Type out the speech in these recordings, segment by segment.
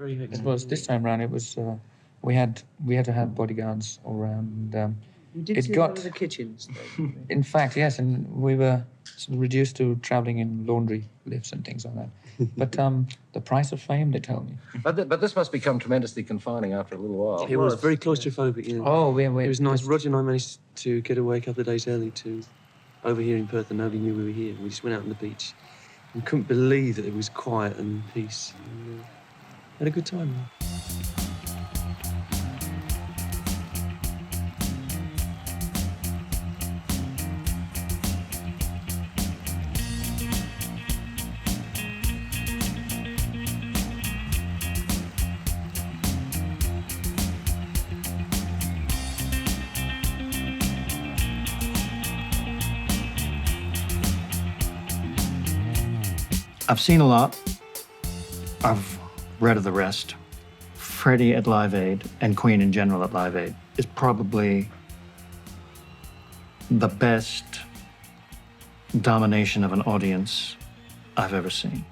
Very hectic. It was this time round. It was we had to have bodyguards all around. You did it see got one of the kitchens, though. In fact, yes, and we were sort of reduced to travelling in laundry lifts and things like that. But the price of fame, they told me. But this must become tremendously confining after a little while. It was very claustrophobic. Yeah. Oh, we It was nice. Roger and I managed to get away a couple of days early to over here in Perth, and nobody knew we were here. We just went out on the beach and couldn't believe that it was quiet and peace. And, had a good time. I've seen a lot. I've read of the rest. Freddie at Live Aid and Queen in general at Live Aid is probably the best domination of an audience I've ever seen.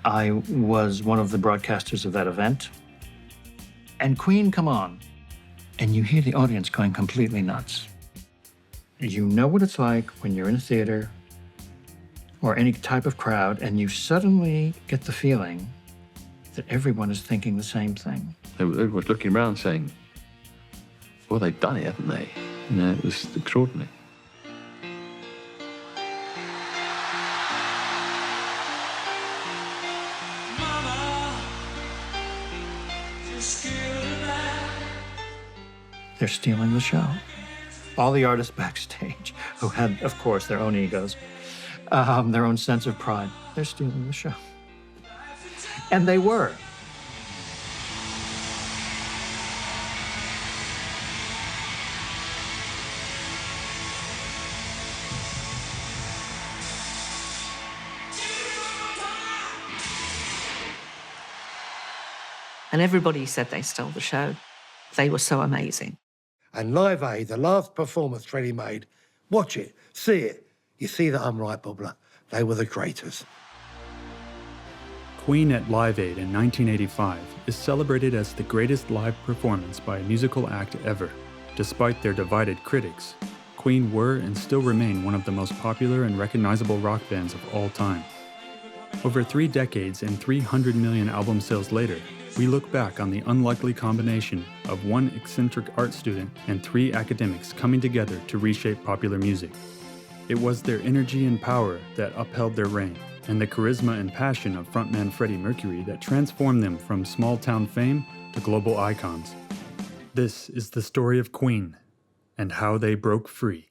I was one of the broadcasters of that event. And Queen come on, and you hear the audience going completely nuts. You know what it's like when you're in a theater or any type of crowd and you suddenly get the feeling that everyone is thinking the same thing. Everyone was looking around saying, well, they've done it, haven't they? You know, it was extraordinary. They're stealing the show. All the artists backstage, who had, of course, their own egos, their own sense of pride, they're stealing the show. And they were. And everybody said they stole the show. They were so amazing. And Live Aid, the last performance Freddie made, watch it, see it. You see that I'm right, Bubbler. They were the greatest. Queen at Live Aid in 1985 is celebrated as the greatest live performance by a musical act ever. Despite their divided critics, Queen were and still remain one of the most popular and recognizable rock bands of all time. Over 3 decades and 300 million album sales later, we look back on the unlikely combination of one eccentric art student and 3 academics coming together to reshape popular music. It was their energy and power that upheld their reign, and the charisma and passion of frontman Freddie Mercury that transformed them from small-town fame to global icons. This is the story of Queen, and how they broke free.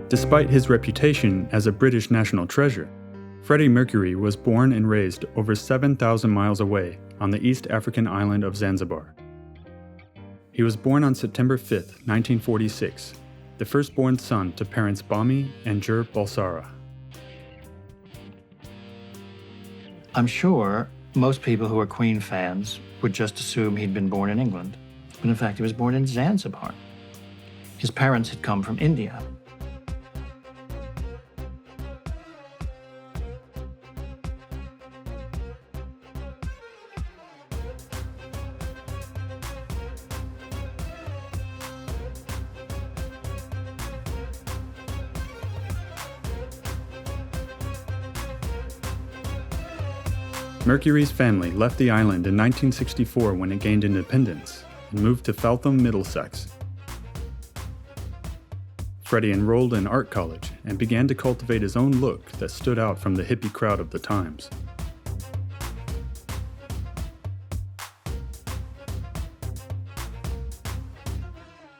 Despite his reputation as a British national treasure, Freddie Mercury was born and raised over 7,000 miles away on the East African island of Zanzibar. He was born on September 5, 1946, the firstborn son to parents Bami and Jur Balsara. I'm sure most people who are Queen fans would just assume he'd been born in England, but in fact he was born in Zanzibar. His parents had come from India. Mercury's family left the island in 1964 when it gained independence and moved to Feltham, Middlesex. Freddie enrolled in art college and began to cultivate his own look that stood out from the hippie crowd of the times.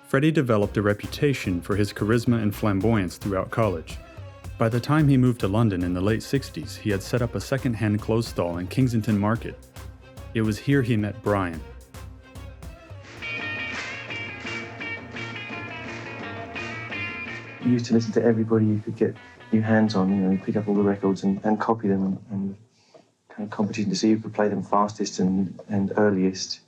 Freddie developed a reputation for his charisma and flamboyance throughout college. By the time he moved to London in the late 60s, he had set up a second-hand clothes stall in Kensington Market. It was here he met Brian. You used to listen to everybody you could get your hands on, you pick up all the records and copy them and kind of competition to see who could play them fastest and earliest.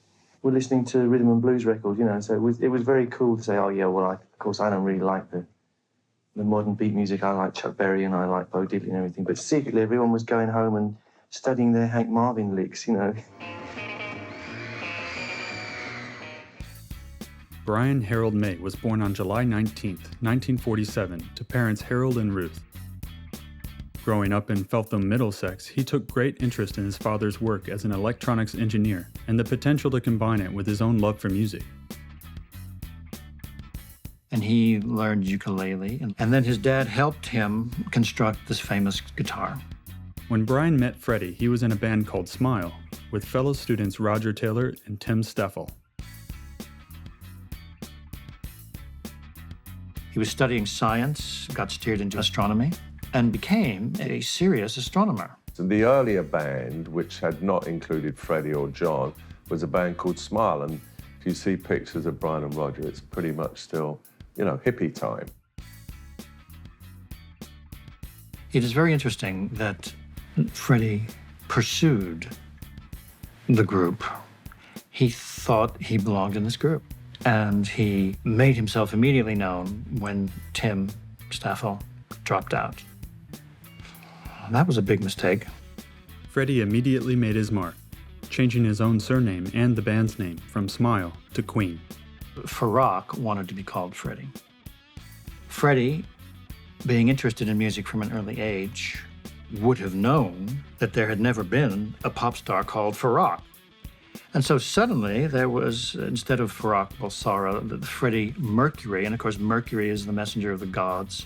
We're listening to rhythm and blues records, so it was very cool to say, oh yeah, well, of course I don't really like the modern beat music. I like Chuck Berry and I like Bo Diddley and everything, but secretly everyone was going home and studying their Hank Marvin licks, Brian Harold May was born on July 19, 1947, to parents Harold and Ruth. Growing up in Feltham, Middlesex, he took great interest in his father's work as an electronics engineer and the potential to combine it with his own love for music. And he learned ukulele, and then his dad helped him construct this famous guitar. When Brian met Freddie, he was in a band called Smile, with fellow students Roger Taylor and Tim Steffel. He was studying science, got steered into astronomy, and became a serious astronomer. So the earlier band, which had not included Freddie or John, was a band called Smile. And if you see pictures of Brian and Roger, it's pretty much still, hippie time. It is very interesting that Freddie pursued the group. He thought he belonged in this group. And he made himself immediately known when Tim Steffel dropped out. That was a big mistake. Freddie immediately made his mark, changing his own surname and the band's name from Smile to Queen. Farrakh wanted to be called Freddie. Freddie, being interested in music from an early age, would have known that there had never been a pop star called Farrakh. And so suddenly there was, instead of Farrakh Bulsara, Freddie Mercury, and of course Mercury is the messenger of the gods.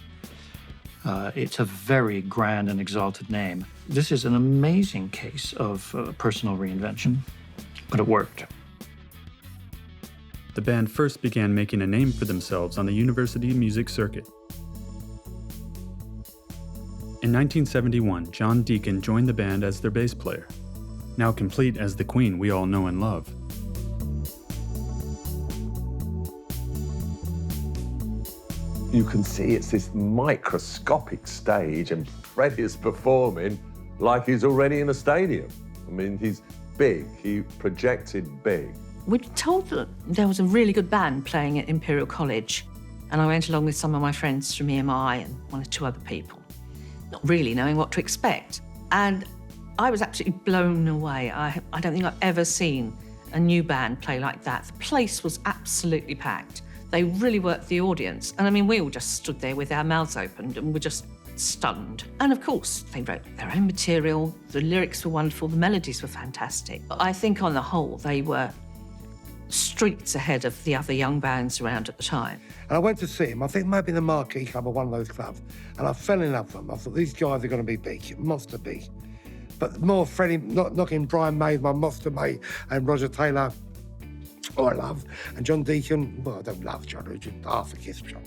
It's a very grand and exalted name. This is an amazing case of personal reinvention, but it worked. The band first began making a name for themselves on the university music circuit. In 1971, John Deacon joined the band as their bass player, now complete as the Queen we all know and love. You can see it's this microscopic stage and Freddie is performing like he's already in a stadium. I mean, he's big, he projected big. We were told that there was a really good band playing at Imperial College, and I went along with some of my friends from EMI and one or two other people, not really knowing what to expect. And I was absolutely blown away. I don't think I've ever seen a new band play like that. The place was absolutely packed. They really worked the audience. And I mean, we all just stood there with our mouths opened and were just stunned. And of course, they wrote their own material. The lyrics were wonderful. The melodies were fantastic. But I think on the whole, they were streets ahead of the other young bands around at the time. And I went to see him, I think maybe the Marquee Club or one of those clubs, and I fell in love with them. I thought, these guys are going to be big, monster big. But more Freddie, knocking Brian May, my monster mate, and Roger Taylor, who I love, and John Deacon, well, I don't love John, just half a kiss John,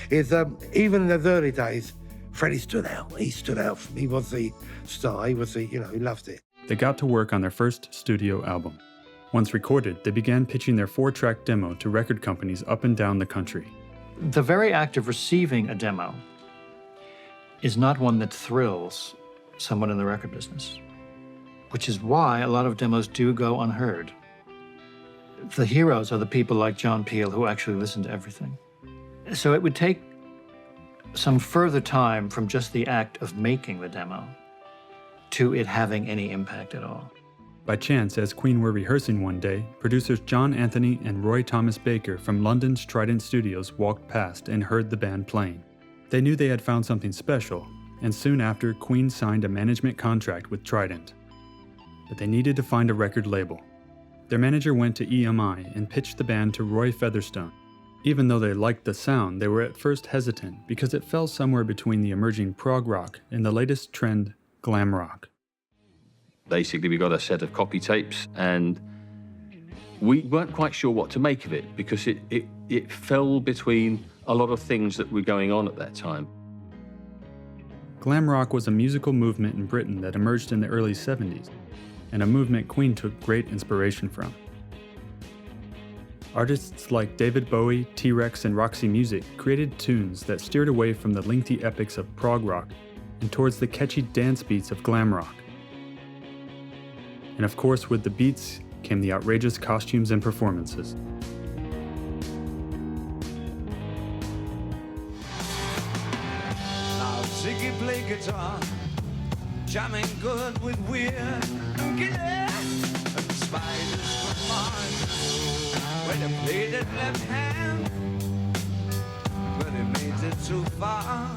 is even in those early days, Freddie stood out. He stood out for me. He was the star, he was the, he loved it. They got to work on their first studio album. Once recorded, they began pitching their 4-track demo to record companies up and down the country. The very act of receiving a demo is not one that thrills someone in the record business, which is why a lot of demos do go unheard. The heroes are the people like John Peel who actually listen to everything. So it would take some further time from just the act of making the demo to it having any impact at all. By chance, as Queen were rehearsing one day, producers John Anthony and Roy Thomas Baker from London's Trident Studios walked past and heard the band playing. They knew they had found something special, and soon after, Queen signed a management contract with Trident. but they needed to find a record label. Their manager went to EMI and pitched the band to Roy Featherstone. Even though they liked the sound, they were at first hesitant because it fell somewhere between the emerging prog rock and the latest trend, glam rock. Basically, we got a set of copy tapes, and we weren't quite sure what to make of it because it fell between a lot of things that were going on at that time. Glam rock was a musical movement in Britain that emerged in the early 70s, and a movement Queen took great inspiration from. Artists like David Bowie, T-Rex, and Roxy Music created tunes that steered away from the lengthy epics of prog rock and towards the catchy dance beats of glam rock. And of course, with the beats came the outrageous costumes and performances. Now Ziggy play guitar, jamming good with weird and spiders from Mars. When he played it left hand, but he made it too far,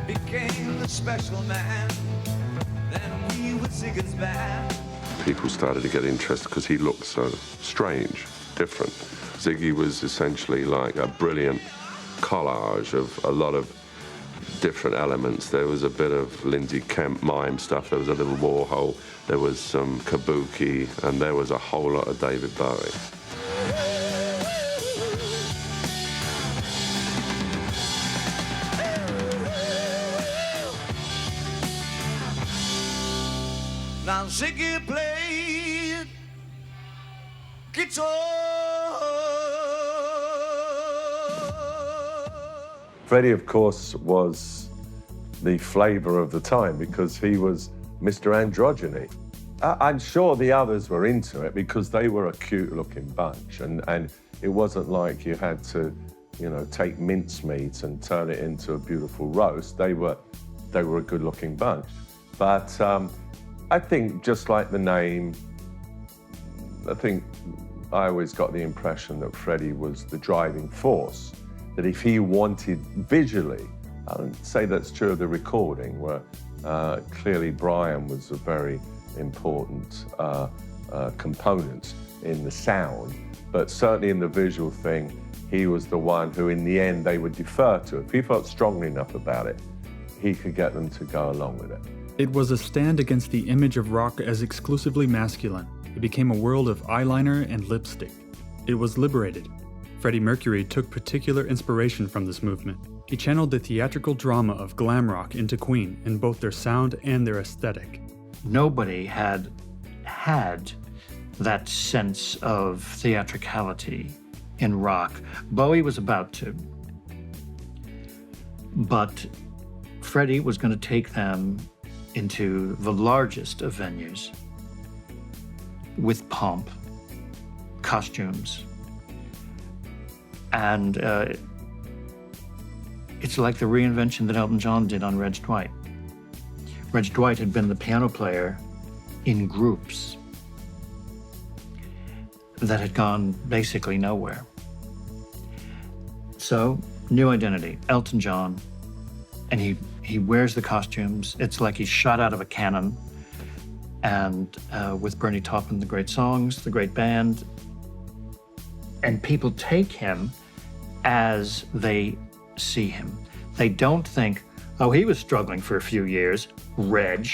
became the special man. Then we would Ziggy's band. People started to get interested because he looked so strange, different. Ziggy was essentially like a brilliant collage of a lot of different elements. There was a bit of Lindsay Kemp mime stuff, there was a little Warhol, there was some kabuki, and there was a whole lot of David Bowie. Now Ziggy played guitar. Freddie, of course, was the flavour of the time because he was Mr. Androgyny. I'm sure the others were into it because they were a cute-looking bunch, and it wasn't like you had to, you know, take mincemeat and turn it into a beautiful roast. They were a good-looking bunch. But I think just like the name, I think I always got the impression that Freddie was the driving force, that if he wanted visually, I don't say that's true of the recording, where clearly Brian was a very important component in the sound, but certainly in the visual thing, he was the one who in the end they would defer to. If he felt strongly enough about it, he could get them to go along with it. It was a stand against the image of rock as exclusively masculine. It became a world of eyeliner and lipstick. It was liberated. Freddie Mercury took particular inspiration from this movement. He channeled the theatrical drama of glam rock into Queen in both their sound and their aesthetic. Nobody had that sense of theatricality in rock. Bowie was about to. But Freddie was going to take them into the largest of venues with pomp, costumes, and it's like the reinvention that Elton John did on Reg Dwight. Reg Dwight had been the piano player in groups that had gone basically nowhere. So, new identity, Elton John, and he wears the costumes. It's like he's shot out of a cannon. And with Bernie Taupin, the great songs, the great band. And people take him as they see him. They don't think, oh, he was struggling for a few years, Reg.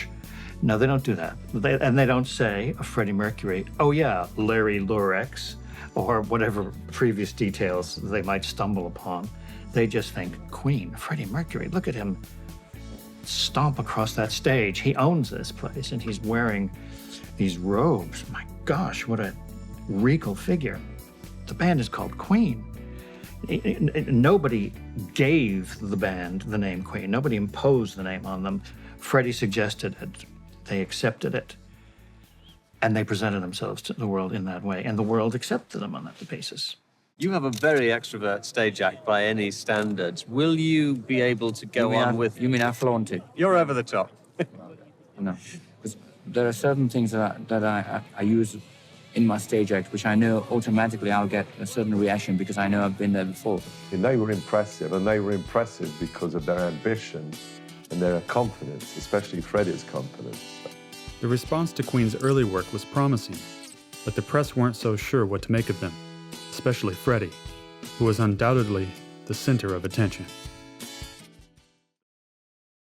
No, they don't do that. And they don't say of Freddie Mercury, oh yeah, Larry Lurex, or whatever previous details they might stumble upon. They just think, Queen, Freddie Mercury, look at him stomp across that stage. He owns this place, and he's wearing these robes. My gosh, what a regal figure. The band is called Queen. Nobody gave the band the name Queen. Nobody imposed the name on them. Freddie suggested it. They accepted it. And they presented themselves to the world in that way. And the world accepted them on that basis. You have a very extrovert stage act by any standards. Will you be able to go on with... You mean I flaunt it? You're over the top. No. Because there are certain things that I use in my stage act, which I know automatically I'll get a certain reaction because I know I've been there before. And they were impressive, and they were impressive because of their ambition and their confidence, especially Freddie's confidence. The response to Queen's early work was promising, but the press weren't so sure what to make of them, especially Freddie, who was undoubtedly the center of attention.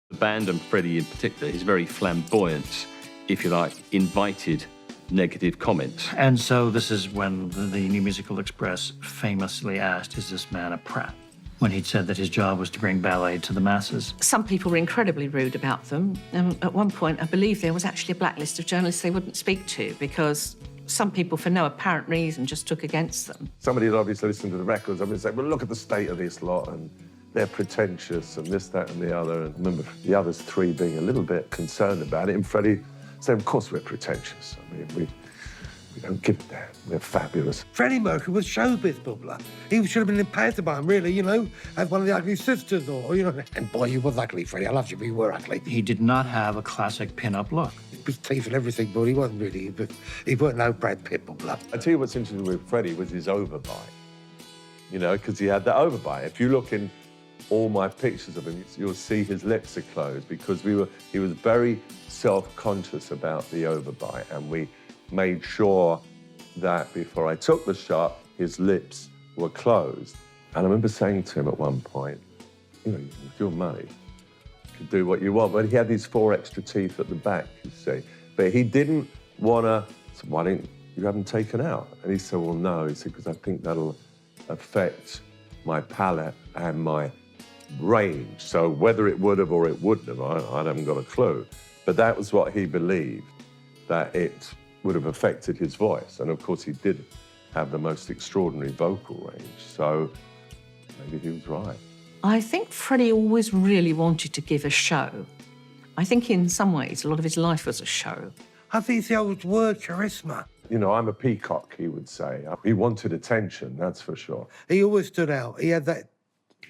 The band, and Freddie in particular, his very flamboyance, if you like, invited negative comments. And so this is when the New Musical Express famously asked, is this man a prat? When he'd said that his job was to bring ballet to the masses. Some people were incredibly rude about them. At one point, I believe there was actually a blacklist of journalists they wouldn't speak to because some people, for no apparent reason, just took against them. Somebody had obviously listened to the records. I would say, well, look at the state of this lot, and they're pretentious, and this, that, and the other. And I remember the others three being a little bit concerned about it, and Freddie saying, of course we're pretentious. I mean, we don't give a damn. We're fabulous. Freddie Mercury was showbiz bubbler. He should have been in pantomime, really, you know, as one of the ugly sisters, or, you know. And boy, you was ugly, Freddie. I loved you, but you were ugly. He did not have a classic pin-up look. His teeth and everything, but he wasn't really, he weren't no Brad Pitt bubbler. I tell you what's interesting with Freddie was his overbite. You know, because he had that overbite. If you look in all my pictures of him, you'll see his lips are closed because he was very self-conscious about the overbite, and we made sure that before I took the shot, his lips were closed. And I remember saying to him at one point, you know, with your money, you can do what you want. But he had these 4 extra teeth at the back, you see. But he didn't want to, so why didn't you have them taken out? And he said, well, no. He said, because I think that'll affect my palate and my range. So whether it would have or it wouldn't have, I haven't got a clue. But that was what he believed, that it would have affected his voice. And of course, he did have the most extraordinary vocal range. So maybe he was right. I think Freddie always really wanted to give a show. I think in some ways, a lot of his life was a show. I think it's the old word charisma. You know, I'm a peacock, he would say. He wanted attention, that's for sure. He always stood out. He had that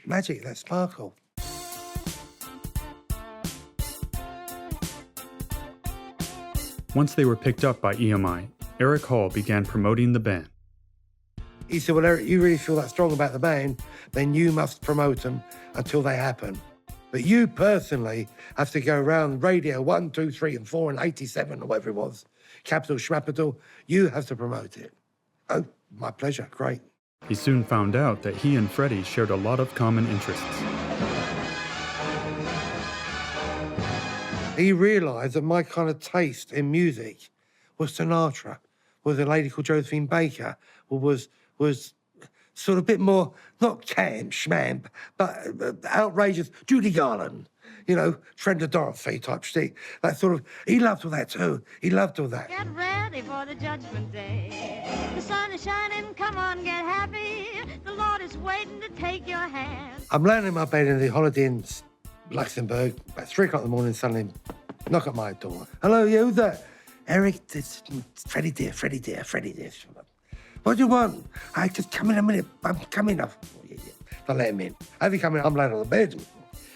magic, that sparkle. Once they were picked up by EMI, Eric Hall began promoting the band. He said, well, Eric, you really feel that strong about the band, then you must promote them until they happen. But you personally have to go around radio 1, 2, 3, and 4, and 87, or whatever it was, Capital, Schmapital, you have to promote it. Oh, my pleasure, great. He soon found out that he and Freddie shared a lot of common interests. He realised that my kind of taste in music was Sinatra, was a lady called Josephine Baker, was sort of a bit more, not camp, schmamp, but outrageous Judy Garland, you know, friend of Dorothy type shtick. That sort of, he loved all that too. He loved all that. Get ready for the judgment day. The sun is shining, come on, get happy. The Lord is waiting to take your hand. I'm laying in my bed in the Holiday Inn, Luxembourg, about 3 o'clock in the morning, suddenly knock at my door. Hello, you, who's that? Eric, it's Freddie dear. What do you want? I just come in a minute. I'm coming up. I let him in. As he come in, I'm laying on the bed.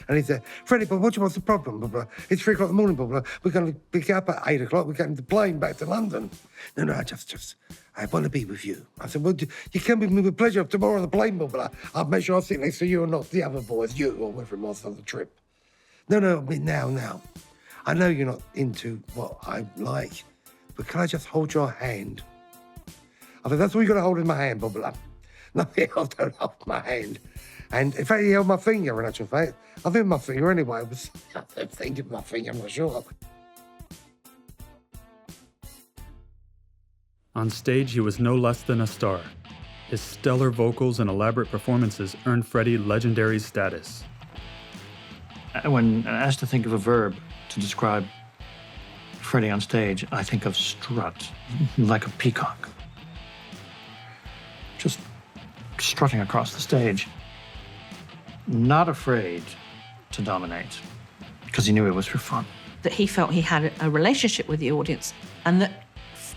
And he said, Freddie, but what's the problem? Blah, blah. It's 3 o'clock in the morning, blah, blah. We're going to pick up at 8 o'clock. We're getting the plane back to London. No, I want to be with you. I said, well, you can be with me with pleasure. Tomorrow on the plane, blah, blah. I'll make sure I sit next to you and not the other boys, you or whoever it was on the trip. No, I mean, now. I know you're not into what I like, but can I just hold your hand? I said, that's all you got to hold in my hand, blah, blah. Nothing else, don't hold my hand. And in fact, he held my finger, in actual fact. I think my finger anyway was, I don't think of my finger, I'm not sure. On stage, he was no less than a star. His stellar vocals and elaborate performances earned Freddie legendary status. When asked to think of a verb to describe Freddie on stage, I think of strut, like a peacock. Just strutting across the stage. Not afraid to dominate, because he knew it was for fun. That he felt he had a relationship with the audience, and that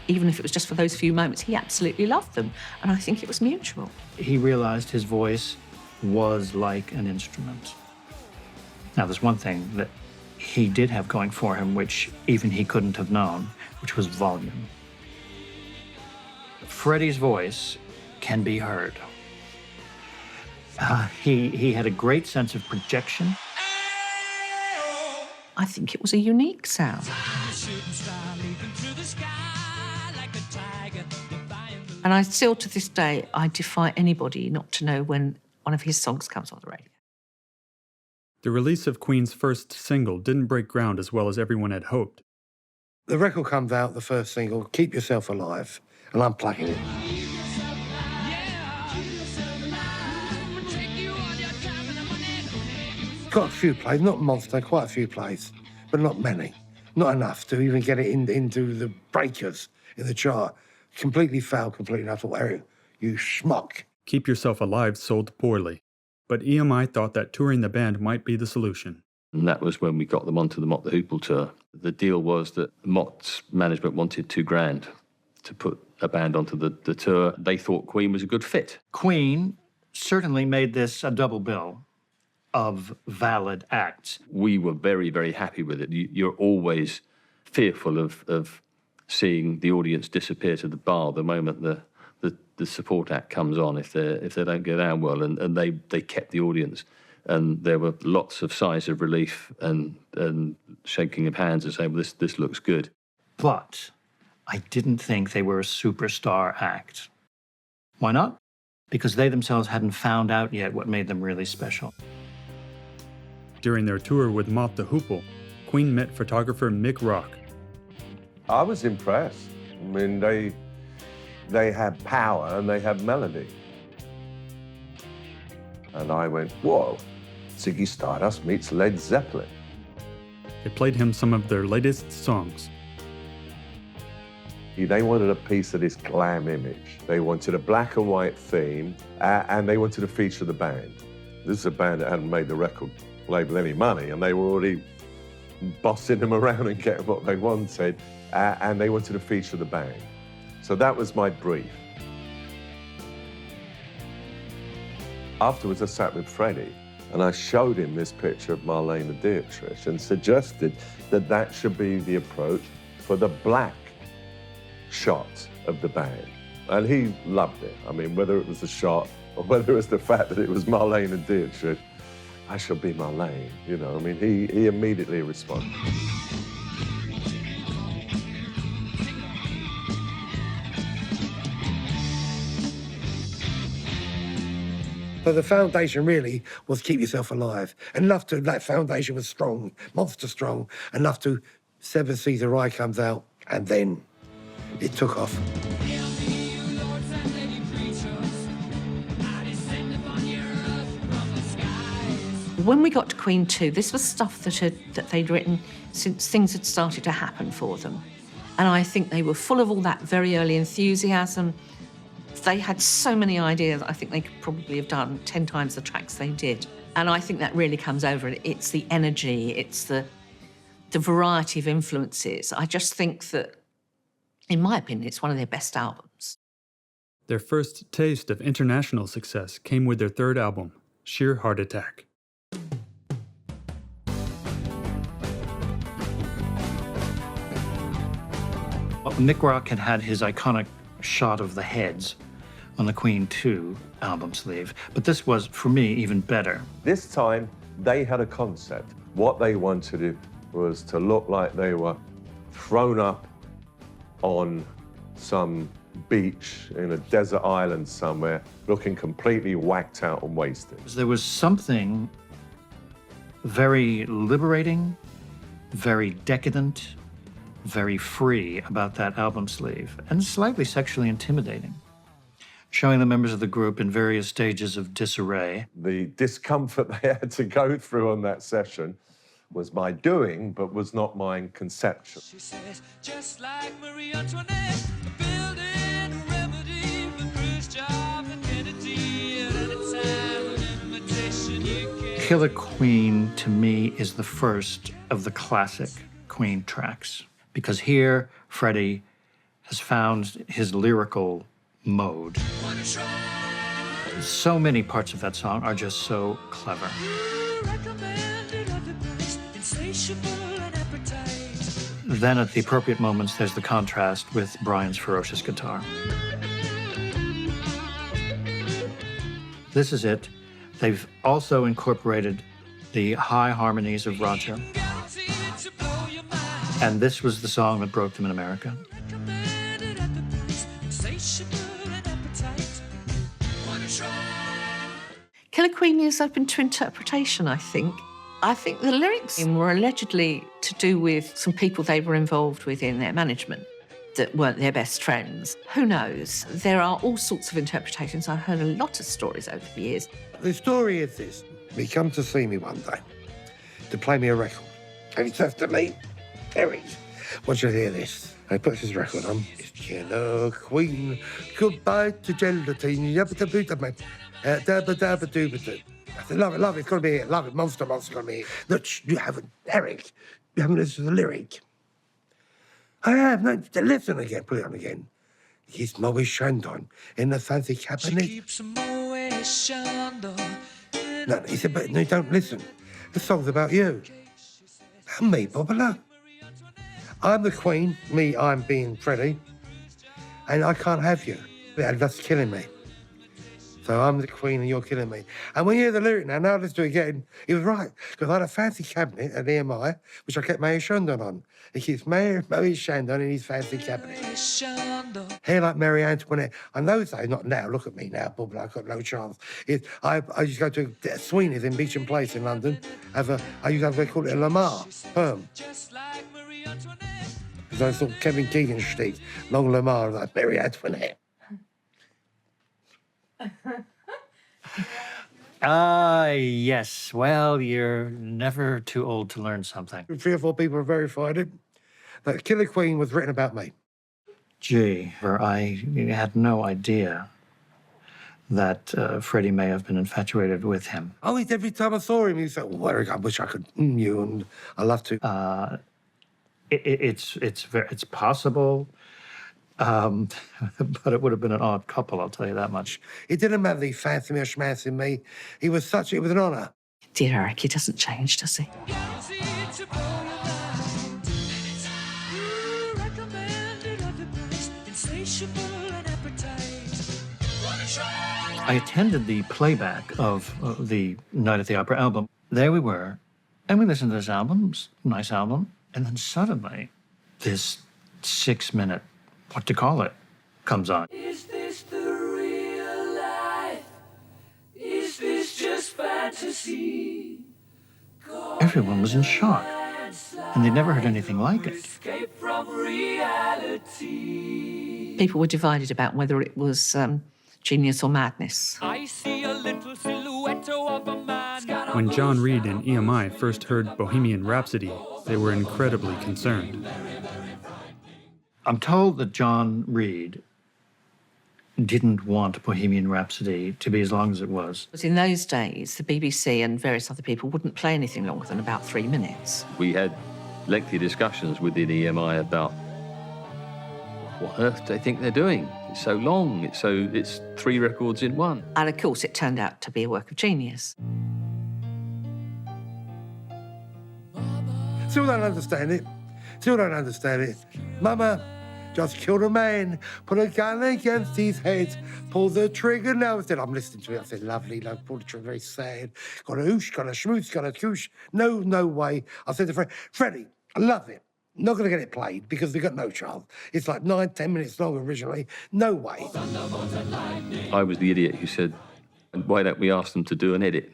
even if it was just for those few moments, he absolutely loved them. And I think it was mutual. He realized his voice was like an instrument. Now, there's one thing that he did have going for him, which even he couldn't have known, which was volume. Freddie's voice can be heard. He had a great sense of projection. I think it was a unique sound. And I still, to this day, I defy anybody not to know when one of his songs comes on the radio. The release of Queen's first single didn't break ground as well as everyone had hoped. The record comes out, the first single, Keep Yourself Alive, and I'm plugging it. Got a few plays, not monster, quite a few plays, but not many. Not enough to even get it into the breakers in the chart. Completely failed, completely. I thought, Eric, you schmuck. Keep Yourself Alive sold poorly, but EMI thought that touring the band might be the solution. And that was when we got them onto the Mott the Hoople tour. The deal was that Mott's management wanted $2,000 to put a band onto the tour. They thought Queen was a good fit. Queen certainly made this a double bill of valid acts. We were very, very happy with it. You're always fearful of seeing the audience disappear to the bar the moment the support act comes on if they don't go down well, and they kept the audience. And there were lots of sighs of relief and shaking of hands and saying, well, this looks good. But I didn't think they were a superstar act. Why not? Because they themselves hadn't found out yet what made them really special. During their tour with Mott the Hoople, Queen met photographer Mick Rock. I was impressed. I mean, they had power and they had melody. And I went, whoa, Ziggy Stardust meets Led Zeppelin. They played him some of their latest songs. They wanted a piece of this glam image. They wanted a black and white theme, and they wanted to feature the band. This is a band that hadn't made the record label any money, and they were already bossing them around and getting what they wanted, and they wanted to feature the band. So that was my brief. Afterwards, I sat with Freddie, and I showed him this picture of Marlene the Dietrich and suggested that that should be the approach for the black shot of the band. And he loved it. I mean, whether it was the shot or whether it was the fact that it was Marlene and Dietrich, I shall be Marlene, you know. I mean, he immediately responded. So the foundation really was Keep Yourself Alive. Enough to, that foundation was strong, monster strong, enough to Seven Seas of Rye comes out, and then it took off. When we got to Queen 2, this was stuff that they'd written since things had started to happen for them. And I think they were full of all that very early enthusiasm. They had so many ideas, I think they could probably have done 10 times the tracks they did. And I think that really comes over. It's the energy, it's the variety of influences. I just think that, in my opinion, it's one of their best albums. Their first taste of international success came with their third album, Sheer Heart Attack. Well, Mick Rock had his iconic shot of the heads on the Queen 2 album sleeve, but this was, for me, even better. This time, they had a concept. What they wanted was to look like they were thrown up on some beach in a desert island somewhere, looking completely whacked out and wasted. There was something very liberating, very decadent, very free about that album sleeve, and slightly sexually intimidating, showing the members of the group in various stages of disarray. The discomfort they had to go through on that session was my doing, but was not my conception. She says, just like Marie Antoinette, building a remedy for Khrushchev and Kennedy at any time of invitation you can. Killer Queen, to me, is the first of the classic Queen tracks, because here, Freddie has found his lyrical mode. So many parts of that song are just so clever. Then at the appropriate moments, there's the contrast with Brian's ferocious guitar. This is it. They've also incorporated the high harmonies of Roger. And this was the song that broke them in America. Killer Queen is open to interpretation, I think. I think the lyrics were allegedly to do with some people they were involved with in their management that weren't their best friends. Who knows? There are all sorts of interpretations. I've heard a lot of stories over the years. The story is this. He come to see me one day to play me a record. And he says to me, Terry, want you to hear this? And he puts his record on. It's Killer Queen, goodbye to gelatine, yabba-dabba-dabba, dabba-dabba-dooba-doo. I said, love it, it's got to be it, love it, monster, got to be it. Look, you haven't, Eric, you haven't listened to the lyric. I have, no, listen again, put it on again. He's Moe Shandon in the fancy cabinet. No, he said, but no, don't listen. The song's about you. And me, Bobula. I'm the Queen, I'm being Freddie, and I can't have you. That's killing me. So I'm the Queen and you're killing me. And when you hear the lyric now let's do it again, he was right. Because I had a fancy cabinet at EMI, which I kept Mayor Shandon on. He keeps Mayor Shandon in his fancy cabinet. Hair like Marie Antoinette. I know that, not now, look at me now, Bubble, I've got no chance. I used to go to Sweeney's in Beecham Place in London. I used to have, they call it a Lamar, perm. Because I saw Kevin Keegan street, long Lamar, like Marie Antoinette. Yes. Well, you're never too old to learn something. 3 or 4 people have verified it. That Killer Queen was written about me. Gee, I had no idea that Freddie may have been infatuated with him. Oh, every time I saw him, he said, "Oh, Eric, I wish I could you," and I love to. It's possible. But it would have been an odd couple, I'll tell you that much. It didn't matter that he fancied me or schmancing me. It was an honour. Dear Eric, he doesn't change, does he? I attended the playback of the Night at the Opera album. There we were, and we listened to this album, nice album, and then suddenly this 6-minute, what to call it, comes on. Is this the real life? Is this just fantasy? Everyone was in shock, and they'd never heard anything like it. Escape from reality. People were divided about whether it was genius or madness. I see a little silhouette of a man. When John Reed and EMI first heard Bohemian Rhapsody, they were incredibly concerned. I'm told that John Reed didn't want Bohemian Rhapsody to be as long as it was. But in those days, the BBC and various other people wouldn't play anything longer than about 3 minutes. We had lengthy discussions within EMI about what on earth do they think they're doing? It's so long, it's 3 records in one. And of course, it turned out to be a work of genius. Still don't understand it. Mama just killed a man, put a gun against his head, pull the trigger. Now I said, I'm listening to it. I said, lovely, love, pull the trigger, very sad. Got a hoosh, got a schmoosh, got a koosh. No way. I said to Freddie, I love it. Not going to get it played because they've got no chance. It's like 9-10 minutes long originally. No way. I was the idiot who said, why don't we ask them to do an edit?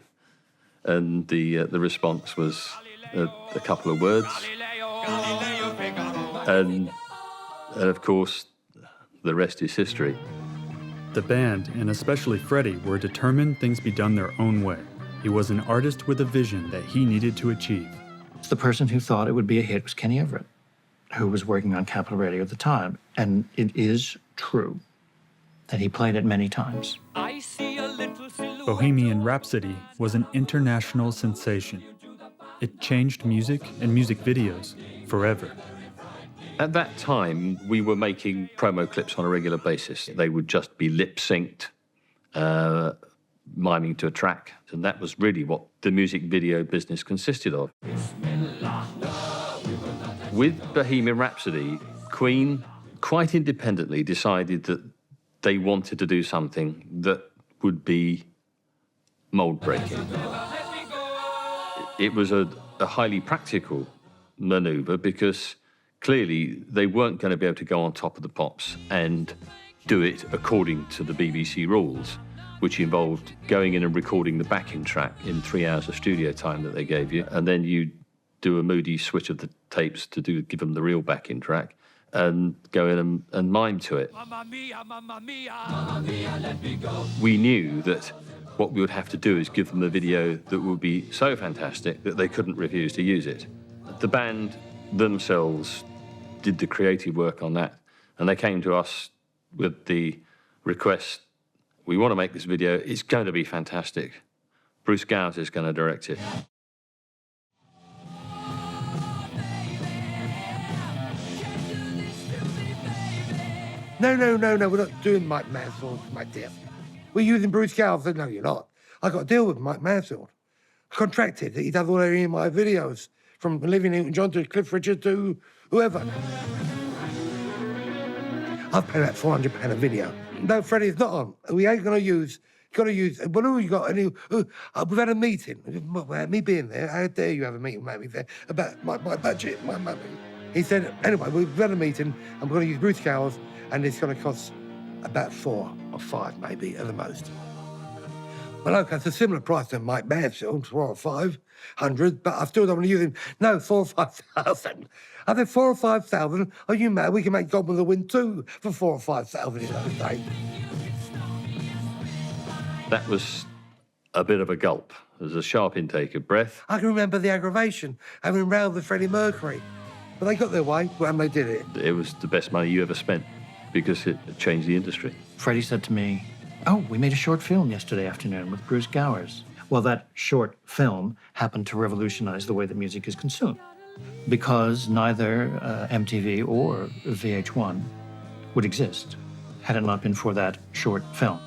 And the response was a couple of words. And of course, the rest is history. The band, and especially Freddie, were determined things be done their own way. He was an artist with a vision that he needed to achieve. The person who thought it would be a hit was Kenny Everett, who was working on Capital Radio at the time. And it is true that he played it many times. Bohemian Rhapsody was an international sensation. It changed music and music videos forever. At that time, we were making promo clips on a regular basis. They would just be lip-synced, miming to a track. And that was really what the music video business consisted of. With Bohemian Rhapsody, Queen quite independently decided that they wanted to do something that would be mold-breaking. It was a highly practical maneuver because clearly they weren't going to be able to go on top of the pops and do it according to the BBC rules. which involved going in and recording the backing track in 3 hours of studio time that they gave you, and then you do a moody switch of the tapes to give them the real backing track, and go in and mime to it. Mamma mia, mamma mia, mamma mia, let me go. We knew that what we would have to do is give them a video that would be so fantastic that they couldn't refuse to use it. The band themselves did the creative work on that, and they came to us with the request, we want to make this video, it's going to be fantastic. Bruce Gowers is going to direct it. No, we're not doing Mike Mansfield, my dear. We're using Bruce Gowers. I said, no, you're not. I got a deal with Mike Mansfield. Contracted that he does all of my videos, from Olivia Newton-John to Cliff Richard to whoever. I've paid about £400 a video. No, Freddie, it's not on. We ain't going to use. Got to use. Well, who you got? We've had a meeting. Without me being there, how dare you have a meeting with me there about my budget, my money. He said, anyway, we've had a meeting and we're going to use Bruce Gowers, and it's going to cost about 4 or 5 maybe at the most. Well, okay, it's a similar price to Mike Mansfield, 400 or 500, but I still don't want to use him. No, 4 or 5,000. I said 4 or 5,000. Are you mad? We can make God with the Wind too for 4 or 5,000 in those days. That was a bit of a gulp. There was a sharp intake of breath. I can remember the aggravation, having round with Freddie Mercury. But they got their way, and they did it. It was the best money you ever spent because it changed the industry. Freddie said to me, oh, we made a short film yesterday afternoon with Bruce Gowers. Well, that short film happened to revolutionize the way that music is consumed, because neither MTV or VH1 would exist had it not been for that short film.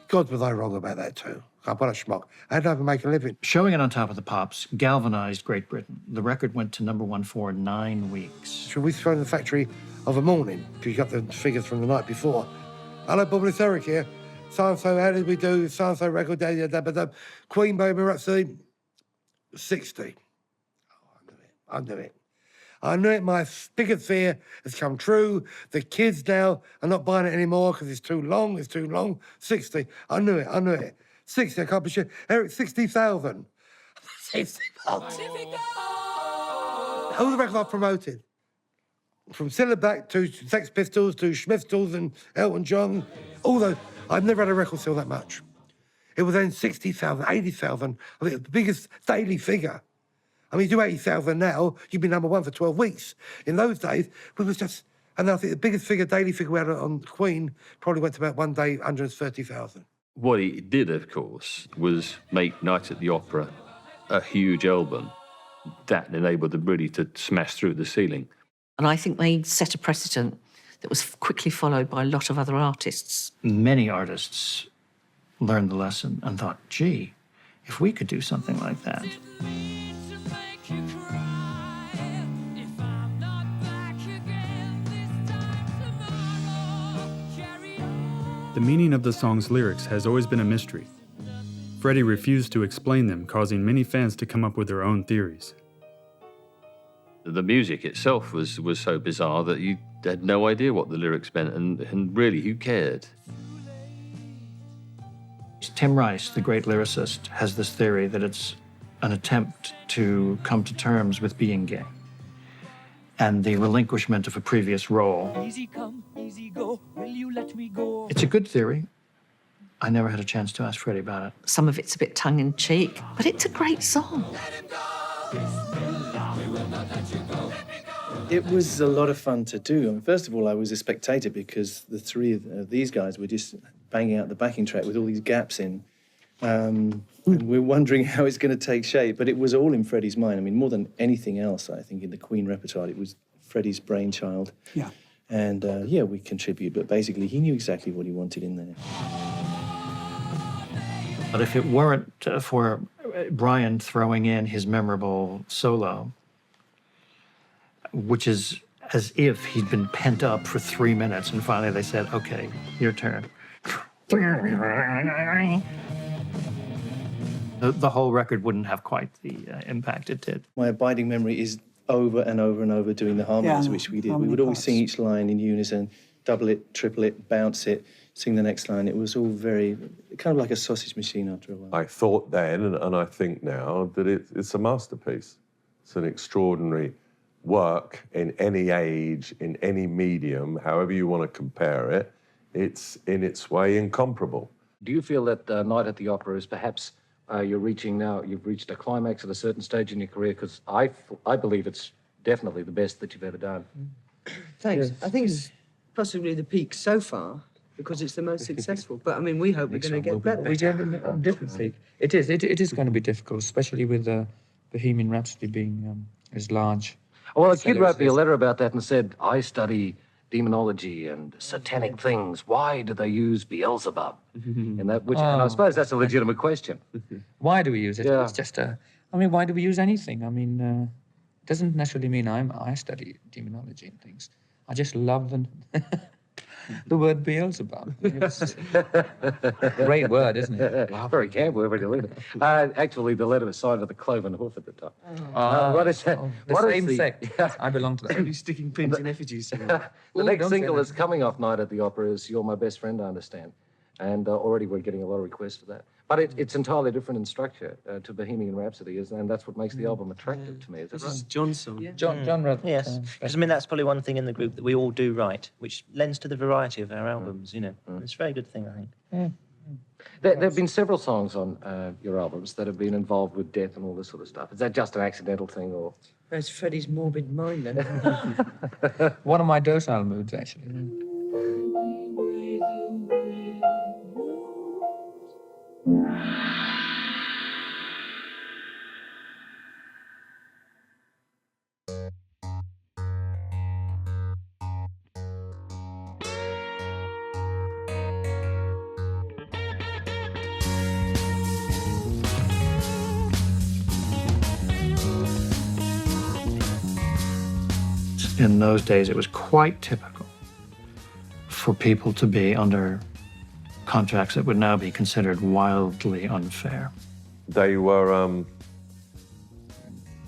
God, was I wrong about that too. What a schmuck. I had to make a living. Showing it on Top of the Pops galvanized Great Britain. The record went to #1 for 9 weeks. So we throw in the factory of a morning, because you got the figures from the night before. Hello, Bob, it's Eric here. So-and-so, how did we do? So-and-so record, Queen, Bohemian Rhapsody, 60. Oh, I knew it. My biggest fear has come true. The kids now are not buying it anymore because it's too long. 60. I knew it. 60, I can't be sure. Eric, 60,000. 60,000. All the records I've promoted. From Silverback to Sex Pistols to Schmiftels and Elton John, all those. I've never had a record sell that much. It was then 60,000, 80,000. I think the biggest daily figure. I mean, you do 80,000 now, you'd be #1 for 12 weeks. In those days, it was just... And I think the biggest daily figure we had on Queen probably went to about one day, 130,000. What he did, of course, was make Night at the Opera a huge album that enabled them really to smash through the ceiling. And I think they set a precedent that was quickly followed by a lot of other artists. Many artists learned the lesson and thought, gee, if we could do something like that. The meaning of the song's lyrics has always been a mystery. Freddie refused to explain them, causing many fans to come up with their own theories. The music itself was so bizarre that you had no idea what the lyrics meant, and really, who cared? Tim Rice, the great lyricist, has this theory that it's an attempt to come to terms with being gay and the relinquishment of a previous role. Easy come, easy go, will you let me go? It's a good theory. I never had a chance to ask Freddie about it. Some of it's a bit tongue-in-cheek, but it's a great song. It was a lot of fun to do. And first of all, I was a spectator because the three of these guys were just banging out the backing track with all these gaps in. And we're wondering how it's going to take shape. But it was all in Freddie's mind. I mean, more than anything else, I think, in the Queen repertoire, it was Freddie's brainchild. Yeah. And, yeah, we contribute. But basically, he knew exactly what he wanted in there. But if it weren't for Brian throwing in his memorable solo, which is as if he'd been pent up for 3 minutes, and finally they said, okay, your turn. The whole record wouldn't have quite the impact it did. My abiding memory is over and over and over doing the harmonies, which we did. We would always sing each line in unison, double it, triple it, bounce it, sing the next line. It was all very, kind of like a sausage machine after a while. I thought then, and I think now, that it's a masterpiece. It's an extraordinary work in any age, in any medium, however you want to compare it. It's, in its way, incomparable. Do you feel that Night at the Opera is perhaps you've reached a climax at a certain stage in your career? Because I believe it's definitely the best that you've ever done. Thanks. I think it's possibly the peak so far because it's the most successful. But I mean, we hope we're going to get better. We have definitely. It is going to be difficult, especially with Bohemian Rhapsody being as large. Well, a kid wrote me a letter about that and said, I study demonology and satanic things. Why do they use Beelzebub? And I suppose that's a legitimate question. Why do we use it? Yeah. It's just why do we use anything? I mean, it doesn't necessarily mean I study demonology and things. I just love the word Beelzebub. It's a great word, isn't it? Wow. Very camp word when you look at it. Actually, the letter was signed with a cloven hoof at the top. What is that? The What is same sect. I belong to that. Only sticking pins in effigies. The next single that's coming off Night at the Opera is You're My Best Friend, I understand. And already we're getting a lot of requests for that. But it's entirely different in structure to Bohemian Rhapsody, and that's what makes the album attractive to me. Is that This right? is John's song. Yeah. John wrote. Yes, because I mean that's probably one thing in the group that we all do right, which lends to the variety of our albums. You know, it's a very good thing, I think. There have been several songs on your albums that have been involved with death and all this sort of stuff. Is that just an accidental thing, or? That's Freddie's morbid mind, then. One of my docile moods, actually. In those days, it was quite typical for people to be under contracts that would now be considered wildly unfair. They were,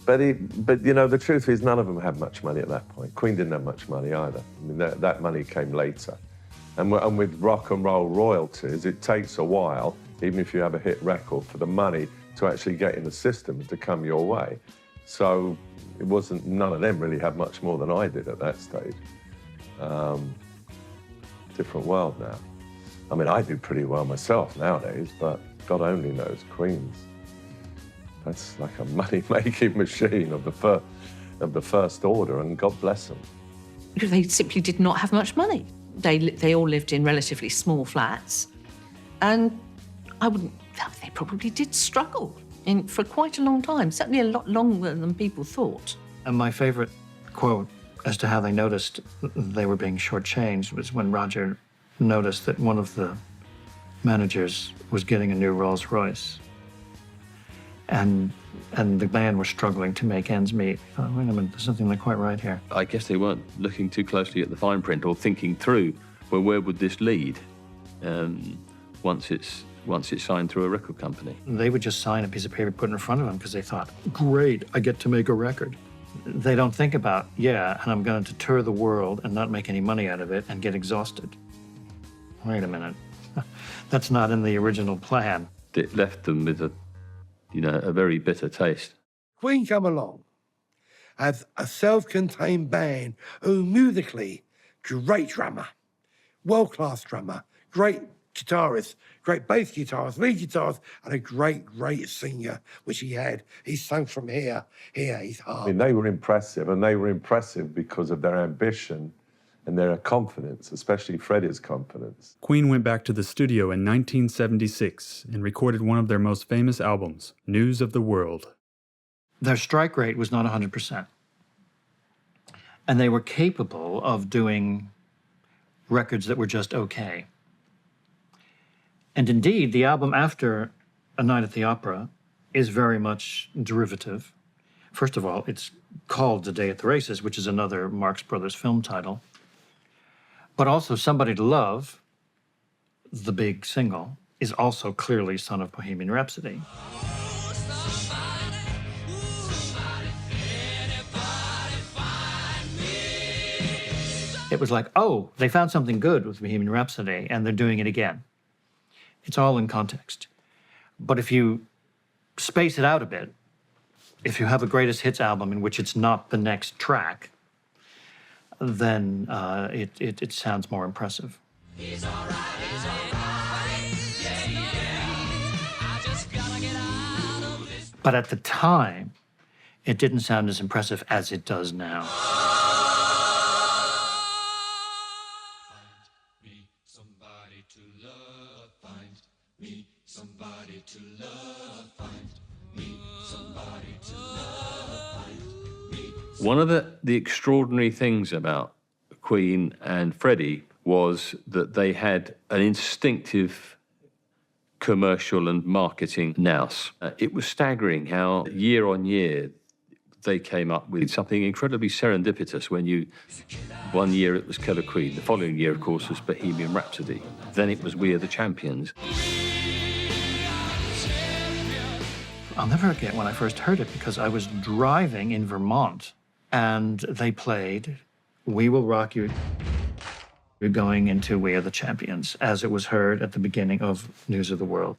but you know, the truth is none of them had much money at that point. Queen didn't have much money either. I mean, that money came later. And with rock and roll royalties, it takes a while, even if you have a hit record, for the money to actually get in the system to come your way. So it wasn't, none of them really had much more than I did at that stage. Different world now. I mean, I do pretty well myself nowadays, but God only knows Queen's. That's like a money-making machine of the first order, and God bless them. Because they simply did not have much money. They all lived in relatively small flats, and they probably did struggle for quite a long time, certainly a lot longer than people thought. And my favorite quote as to how they noticed they were being shortchanged was when Roger noticed that one of the managers was getting a new Rolls Royce. And the band was struggling to make ends meet. I thought, wait a minute, there's something not quite right here. I guess they weren't looking too closely at the fine print or thinking through, well, where would this lead once it's signed through a record company. They would just sign a piece of paper, put it in front of them because they thought, great, I get to make a record. They don't think about, yeah, and I'm going to tour the world and not make any money out of it and get exhausted. Wait a minute. That's not in the original plan. It left them with a very bitter taste. Queen come along as a self-contained band who musically, great drummer, world-class drummer, great guitarist, great bass guitarist, lead guitarist, and a great singer, which he had. He sang from here, he's hard. I mean, they were impressive, and they were impressive because of their ambition and their confidence, especially Freddie's confidence. Queen went back to the studio in 1976 and recorded one of their most famous albums, News of the World. Their strike rate was not 100%. And they were capable of doing records that were just okay. And indeed, the album after A Night at the Opera is very much derivative. First of all, it's called The Day at the Races, which is another Marx Brothers film title. But also Somebody to Love, the big single, is also clearly Son of Bohemian Rhapsody. It was like, oh, they found something good with Bohemian Rhapsody, and they're doing it again. It's all in context. But if you space it out a bit, if you have a greatest hits album in which it's not the next track, then it sounds more impressive. But at the time, it didn't sound as impressive as it does now. One of the extraordinary things about Queen and Freddie was that they had an instinctive commercial and marketing nous. It was staggering how year on year they came up with something incredibly serendipitous when one year it was Killer Queen, the following year, of course, was Bohemian Rhapsody. Then it was We Are the Champions. I'll never forget when I first heard it because I was driving in Vermont and they played We Will Rock You. We're going into We Are the Champions, as it was heard at the beginning of News of the World.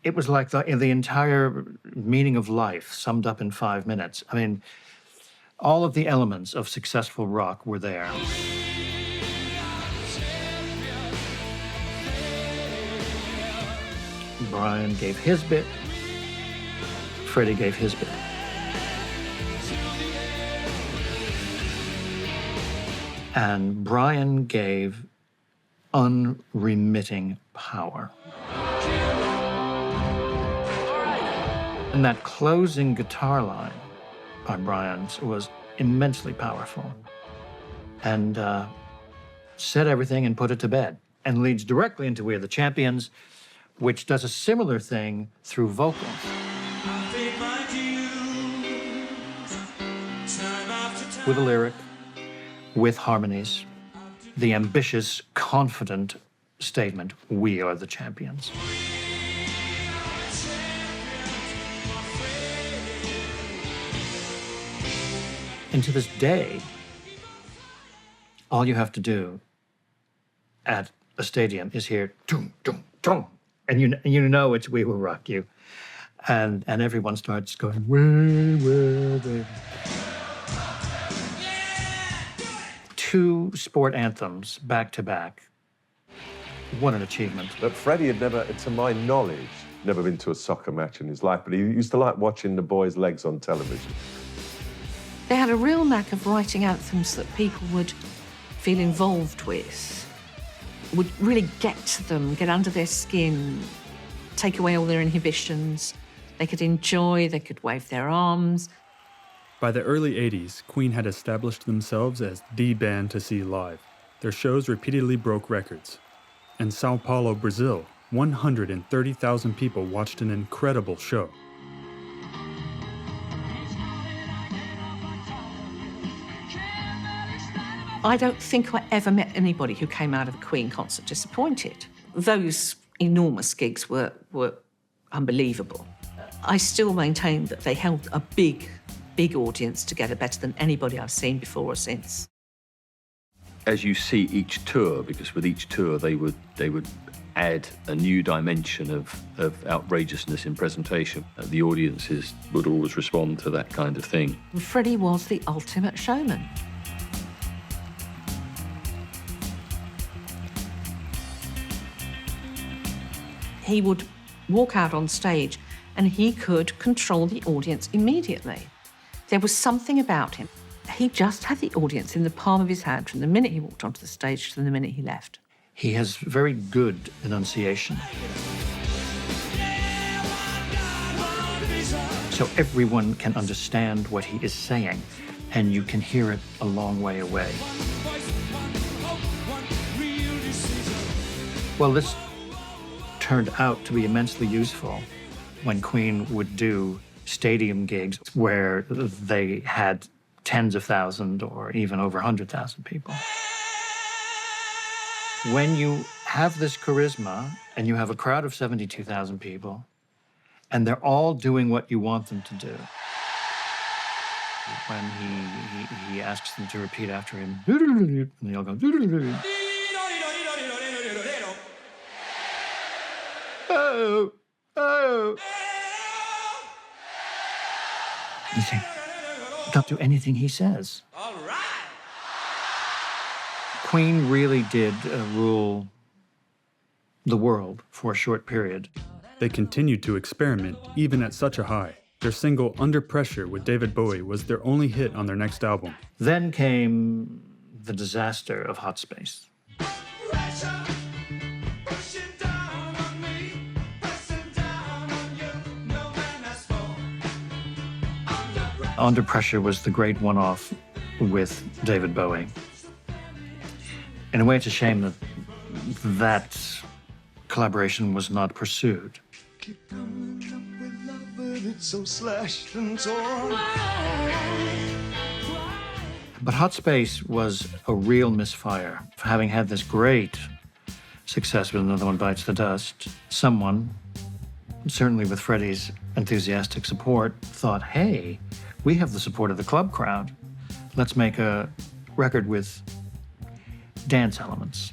It was like the entire meaning of life summed up in 5 minutes. I mean, all of the elements of successful rock were there. Brian gave his bit, Freddie gave his bit. And Brian gave unremitting power. And that closing guitar line by Brian's was immensely powerful and said everything and put it to bed and leads directly into We Are the Champions, which does a similar thing through vocals. With a lyric, with harmonies, the ambitious, confident statement, we are the champions. And to this day, all you have to do at a stadium is hear, dum, dum, dum, and you know it's We Will Rock You. And everyone starts going, we will. 2 sport anthems back to back. What an achievement. But Freddie had never, to my knowledge, never been to a soccer match in his life, but he used to like watching the boys' legs on television. They had a real knack of writing anthems that people would feel involved with, would really get to them, get under their skin, take away all their inhibitions. They could enjoy, they could wave their arms. By the early 80s, Queen had established themselves as the band to see live. Their shows repeatedly broke records. In Sao Paulo, Brazil, 130,000 people watched an incredible show. I don't think I ever met anybody who came out of a Queen concert disappointed. Those enormous gigs were unbelievable. I still maintain that they held a big audience together, better than anybody I've seen before or since. As you see each tour, because with each tour they would add a new dimension of outrageousness in presentation. The audiences would always respond to that kind of thing. Freddie was the ultimate showman. He would walk out on stage and he could control the audience immediately. There was something about him. He just had the audience in the palm of his hand from the minute he walked onto the stage to the minute he left. He has very good enunciation. So everyone can understand what he is saying, and you can hear it a long way away. Well, this turned out to be immensely useful when Queen would do stadium gigs where they had tens of thousands or even over 100,000 people. When you have this charisma and you have a crowd of 72,000 people and they're all doing what you want them to do, when he asks them to repeat after him. And they all go. Oh, oh. You think, don't do anything he says. Queen really did rule the world for a short period. They continued to experiment even at such a high. Their single Under Pressure with David Bowie was their only hit on their next album. Then came the disaster of Hot Space. Under Pressure was the great one-off with David Bowie. In a way, it's a shame that that collaboration was not pursued. Keep coming up with love, but it's so slashed and torn. But Hot Space was a real misfire. Having had this great success with Another One Bites the Dust, someone, certainly with Freddie's enthusiastic support, thought, hey, we have the support of the club crowd. Let's make a record with dance elements.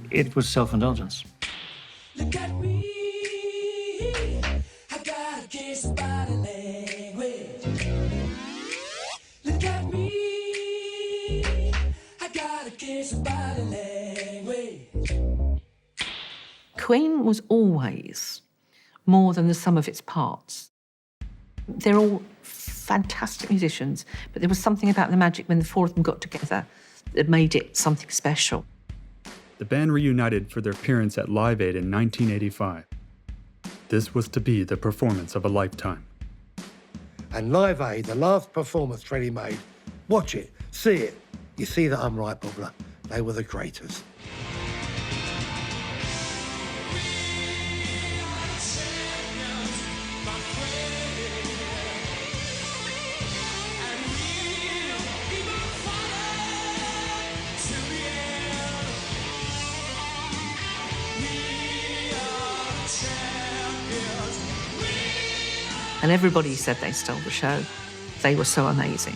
It was self-indulgence. Look at me, I got a case of body language. Look at me, I got a case of body language. Queen was always more than the sum of its parts. They're all fantastic musicians, but there was something about the magic when the four of them got together that made it something special. The band reunited for their appearance at Live Aid in 1985. This was to be the performance of a lifetime. And Live Aid, the last performance Freddie made, watch it, see it. You see that I'm right, Bobbler. They were the greatest. And everybody said they stole the show. They were so amazing.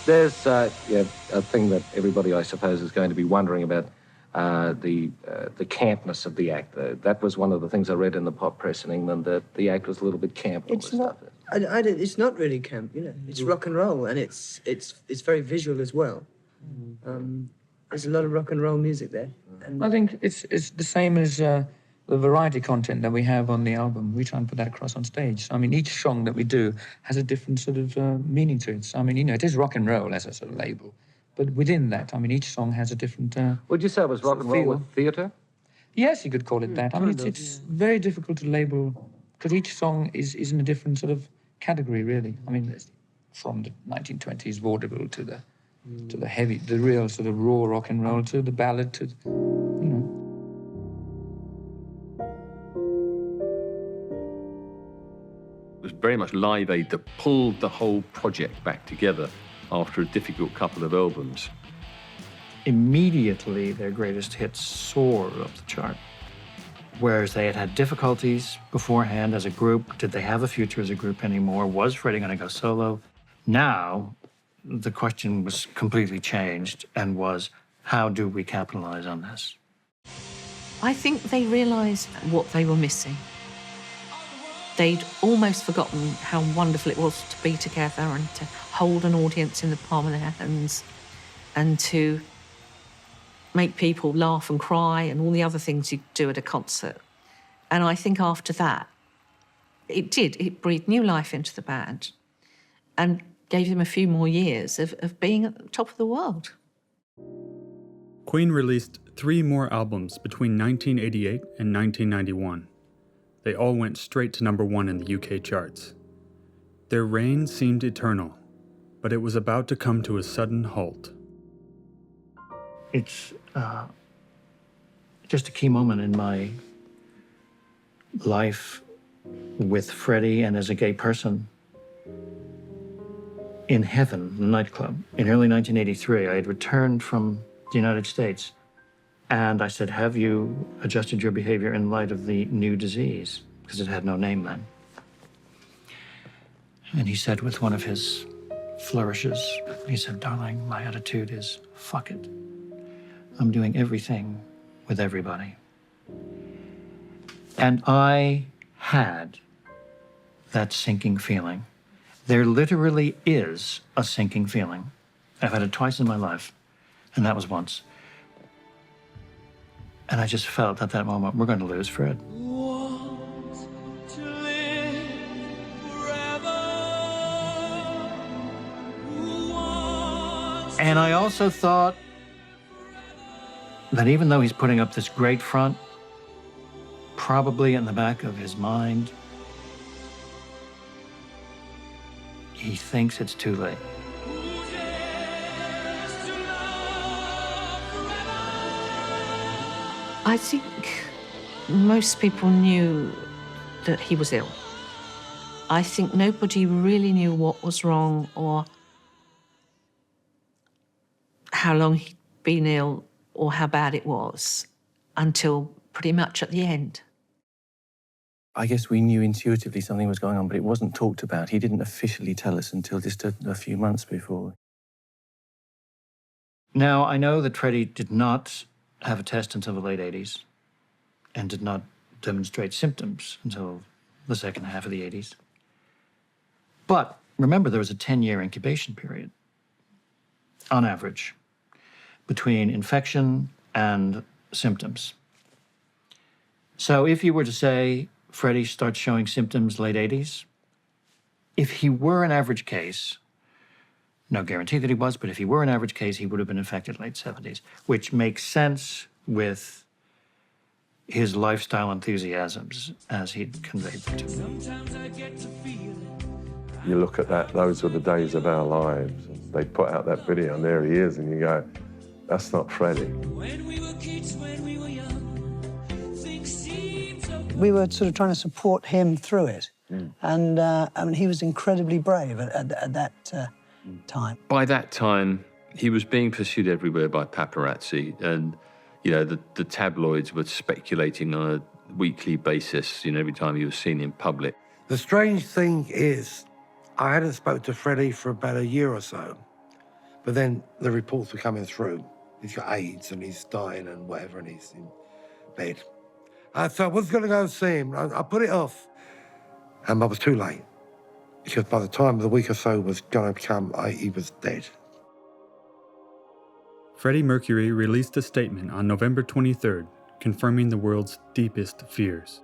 There's a thing that everybody, I suppose, is going to be wondering about, the campness of the act. That was one of the things I read in the pop press in England, that the act was a little bit camp. It's not. It's not really camp, you know. It's rock and roll, and it's very visual as well. There's a lot of rock and roll music there. And I think it's the same as the variety content that we have on the album. We try and put that across on stage. I mean, each song that we do has a different sort of meaning to it. So, I mean, you know, it is rock and roll as a sort of label. But within that, I mean, each song has a different Would you say it was rock and roll with theatre? Yes, you could call it that. I mean, it's very difficult to label, because each song is in a different sort of category, really. I mean, from the 1920s vaudeville to the heavy, the real sort of raw rock and roll, to the ballad, to, you know. It was very much Live Aid that pulled the whole project back together after a difficult couple of albums. Immediately, their greatest hits soared up the chart. Whereas they had had difficulties beforehand as a group. Did they have a future as a group anymore? Was Freddie going to go solo? Now, the question was completely changed and was, how do we capitalize on this? I think they realised what they were missing. They'd almost forgotten how wonderful it was to be together and to hold an audience in the palm of their hands and to make people laugh and cry and all the other things you do at a concert. And I think after that, it breathed new life into the band and gave them a few more years of being at the top of the world. Queen released 3 more albums between 1988 and 1991. They all went straight to #1 in the UK charts. Their reign seemed eternal, but it was about to come to a sudden halt. It's just a key moment in my life with Freddie and as a gay person. in Heaven, the nightclub, in early 1983. I had returned from the United States, and I said, have you adjusted your behavior in light of the new disease? Because it had no name then. And he said, with one of his flourishes, he said, darling, my attitude is, fuck it. I'm doing everything with everybody. And I had that sinking feeling. There literally is a sinking feeling. I've had it twice in my life, and that was once. And I just felt at that moment, we're going to lose Fred. And I also thought that even though he's putting up this great front, probably in the back of his mind, he thinks it's too late. I think most people knew that he was ill. I think nobody really knew what was wrong or how long he'd been ill or how bad it was until pretty much at the end. I guess we knew intuitively something was going on, but it wasn't talked about. He didn't officially tell us until just a few months before. Now, I know that Freddie did not have a test until the late 80s and did not demonstrate symptoms until the second half of the 80s. But remember, there was a 10-year incubation period, on average, between infection and symptoms. So if you were to say Freddie starts showing symptoms late 80s, if he were an average case, no guarantee that he was, but if he were an average case, he would have been infected late 70s, which makes sense with his lifestyle enthusiasms as he'd conveyed them to me. You look at that, those were the days of our lives. They put out that video, and there he is, and you go, that's not Freddie. We were sort of trying to support him through it. And I mean, he was incredibly brave at that time. By that time, he was being pursued everywhere by paparazzi, and you know the tabloids were speculating on a weekly basis. You know, every time he was seen in public. The strange thing is, I hadn't spoken to Freddie for about a year or so, but then the reports were coming through. He's got AIDS and he's dying and whatever, and he's in bed. So I was going to go and see him. I put it off, and I was too late. Because by the time the week or so was going to come, he was dead. Freddie Mercury released a statement on November 23rd, confirming the world's deepest fears.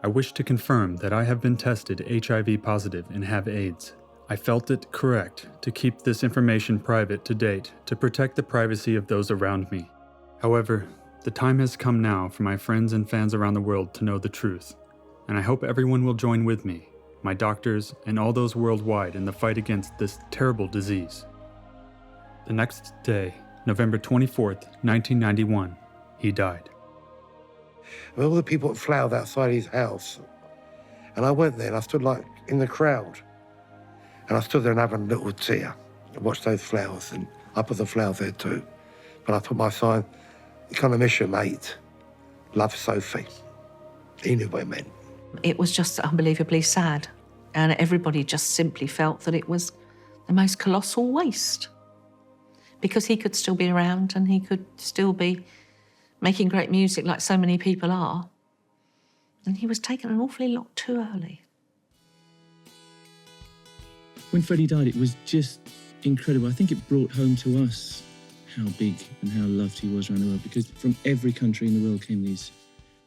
I wish to confirm that I have been tested HIV positive and have AIDS. I felt it correct to keep this information private to date to protect the privacy of those around me. However, the time has come now for my friends and fans around the world to know the truth, and I hope everyone will join with me, my doctors, and all those worldwide in the fight against this terrible disease. The next day, November 24th, 1991, he died. All the people flowered outside his house, and I went there and I stood like in the crowd, and I stood there and having a little tear and watched those flowers, and I put the flowers there too. But I put my sign, kind of miss you, mate. Love, Sophie. He knew what it meant. It was just unbelievably sad, and everybody just simply felt that it was the most colossal waste, because he could still be around and he could still be making great music like so many people are, and he was taken an awfully lot too early. When Freddie died, it was just incredible. I think it brought home to us how big and how loved he was around the world, because from every country in the world came these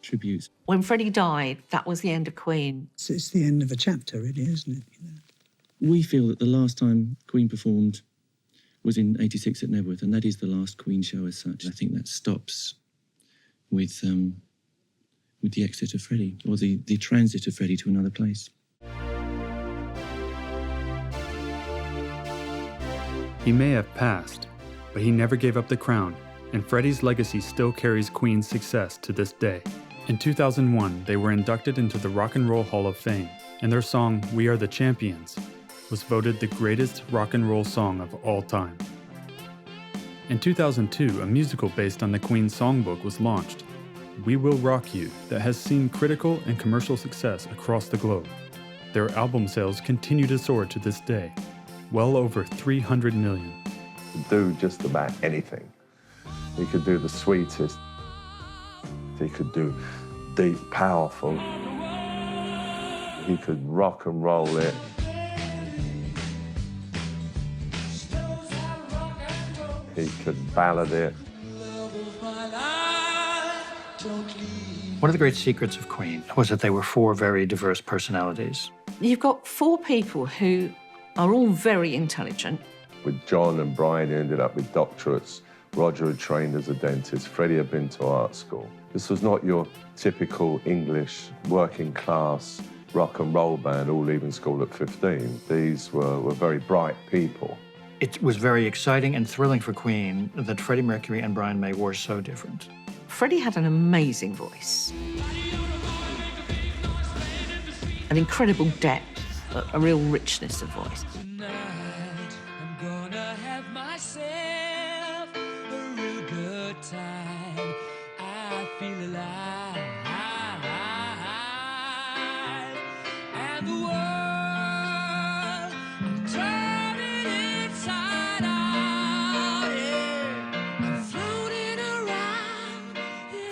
tributes. When Freddie died, that was the end of Queen. It's the end of a chapter, really, isn't it? You know? We feel that the last time Queen performed was in '86 at Nebworth, and that is the last Queen show as such. I think that stops with the exit of Freddie, or the transit of Freddie to another place. He may have passed, but he never gave up the crown, and Freddie's legacy still carries Queen's success to this day. In 2001, they were inducted into the Rock and Roll Hall of Fame, and their song, We Are the Champions, was voted the greatest rock and roll song of all time. In 2002, a musical based on the Queen songbook was launched, We Will Rock You, that has seen critical and commercial success across the globe. Their album sales continue to soar to this day, well over 300 million. Do just about anything. He could do the sweetest. He could do deep, powerful. He could rock and roll it. He could ballad it. One of the great secrets of Queen was that they were four very diverse personalities. You've got four people who are all very intelligent. With John and Brian, he ended up with doctorates. Roger had trained as a dentist. Freddie had been to art school. This was not your typical English working class rock and roll band, all leaving school at 15. These were very bright people. It was very exciting and thrilling for Queen that Freddie Mercury and Brian May were so different. Freddie had an amazing voice, an incredible depth, a real richness of voice.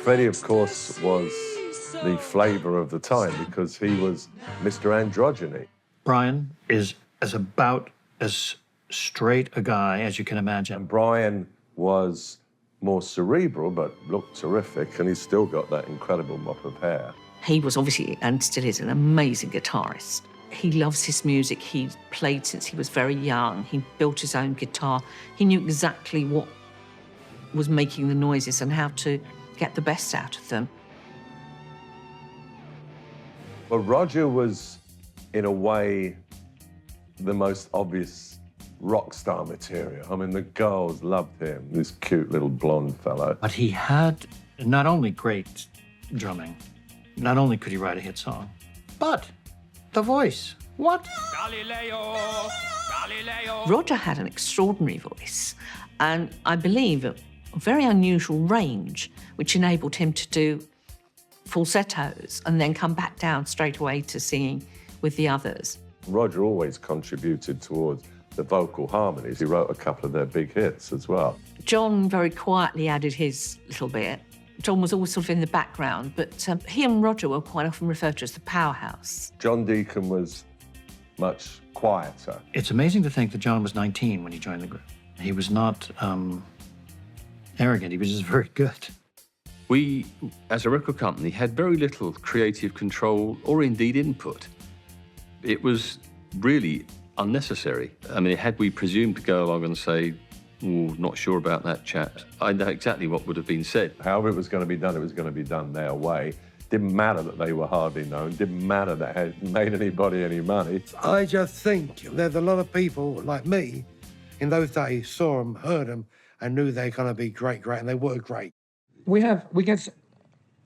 Freddie, of course, was the flavour of the time because he was Mr. Androgyny. Brian is about as straight a guy as you can imagine. And Brian was more cerebral, but looked terrific, and he's still got that incredible mop of hair. He was obviously, and still is, an amazing guitarist. He loves his music. He played since he was very young. He built his own guitar. He knew exactly what was making the noises and how to get the best out of them. Well, Roger was, in a way, the most obvious rock star material. I mean, the girls loved him, this cute little blonde fellow. But he had not only great drumming, not only could he write a hit song, but the voice. What? Galileo, Galileo. Roger had an extraordinary voice, and I believe a very unusual range, which enabled him to do falsettos and then come back down straight away to singing with the others. Roger always contributed towards the vocal harmonies. He wrote a couple of their big hits as well. John very quietly added his little bit. John was always sort of in the background, but he and Roger were quite often referred to as the powerhouse. John Deacon was much quieter. It's amazing to think that John was 19 when he joined the group. He was not arrogant, he was just very good. We, as a record company, had very little creative control or indeed input. It was really unnecessary. I mean, had we presumed to go along and say, "Oh, not sure about that chap," I know exactly what would have been said. However it was going to be done, it was going to be done their way. Didn't matter that they were hardly known, didn't matter that it hadn't made anybody any money. I just think there's a lot of people like me in those days saw them, heard them, and knew they're going to be great, and they were great. We get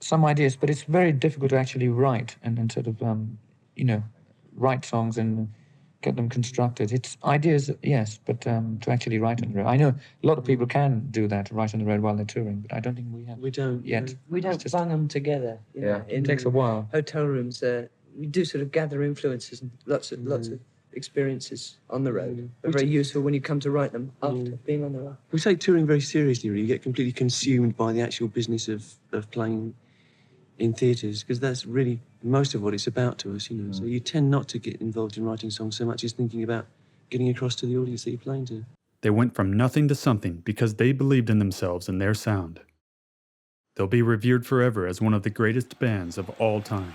some ideas, but it's very difficult to actually write and sort of, write songs and get them constructed. It's ideas, yes, but to actually write on the road. I know a lot of people can do that, write on the road while they're touring, but I don't think we have. We don't yet. We don't bang them together. It takes a while. Hotel rooms, we do sort of gather influences and lots of experiences on the road. They're very useful when you come to write them after being on the road. We take touring very seriously, really. You get completely consumed by the actual business of playing in theatres, because that's really most of what it's about to us, So you tend not to get involved in writing songs so much as thinking about getting across to the audience that you're playing to. They went from nothing to something because they believed in themselves and their sound. They'll be revered forever as one of the greatest bands of all time.